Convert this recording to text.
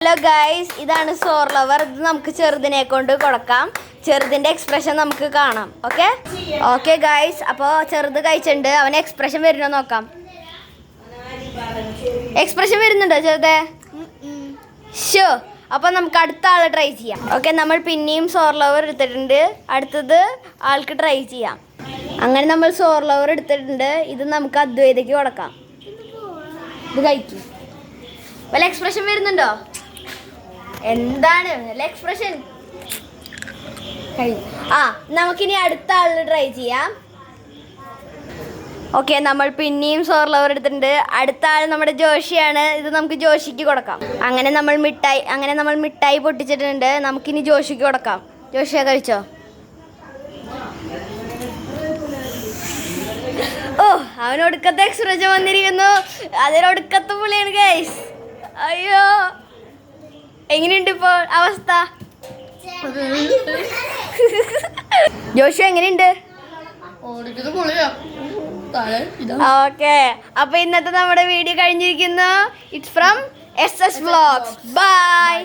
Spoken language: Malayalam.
ഹലോ ഗൈസ്, ഇതാണ് സോർ ലവർ. ഇത് നമുക്ക് ചെറുതിനെ കൊണ്ട് കൊടുക്കാം. ചെറുതിൻ്റെ എക്സ്പ്രഷൻ നമുക്ക് കാണാം. ഓക്കെ ഗൈസ്, അപ്പോൾ ചെറുത് കഴിച്ചിട്ടുണ്ട്. അവന് എക്സ്പ്രഷൻ വരുന്നോ നോക്കാം. എക്സ്പ്രഷൻ വരുന്നുണ്ടോ ചെറുതെ? ഷോ. അപ്പോൾ നമുക്ക് അടുത്ത ആൾ ട്രൈ ചെയ്യാം. ഓക്കെ, നമ്മൾ പിന്നെയും സോർ ലവർ എടുത്തിട്ടുണ്ട്. അടുത്തത് ആൾക്ക് ട്രൈ ചെയ്യാം. അങ്ങനെ നമ്മൾ സോർ ലവർ എടുത്തിട്ടുണ്ട്. ഇത് നമുക്ക് അദ്വൈതയ്ക്ക് കൊടുക്കാം. ഇത് കഴിക്കും. വല്ല എക്സ്പ്രഷൻ വരുന്നുണ്ടോ? എന്താണ് വല്ല എക്സ്പ്രഷൻ? നമുക്കിനി അടുത്ത ആളിന് ട്രൈ ചെയ്യാം. ഓക്കെ, നമ്മൾ പിന്നെയും സോർ ലവർ എടുത്തിട്ടുണ്ട്. അടുത്ത ആൾ നമ്മുടെ ജോഷിയാണ്. ഇത് നമുക്ക് ജോഷിക്ക് കൊടുക്കാം. അങ്ങനെ നമ്മൾ മിഠായി പൊട്ടിച്ചിട്ടുണ്ട്. നമുക്കിനി ജോഷിക്ക് കൊടുക്കാം. ജോഷിയെ കഴിച്ചോ? ഓ, അവനൊടുക്കത്തെ എക്സ്പ്രഷൻ വന്നിരിക്കുന്നു. അതിനൊടുക്കത്തെ പുള്ളിയാണ് ഗൈസ്. അയ്യോ, എങ്ങനെയുണ്ട് ഇപ്പോൾ അവസ്ഥ? ജോഷു എങ്ങനെയുണ്ട്? ഓക്കെ, അപ്പൊ ഇന്നത്തെ നമ്മുടെ വീഡിയോ കഴിഞ്ഞിരിക്കുന്നു. It's from SS Vlogs. By.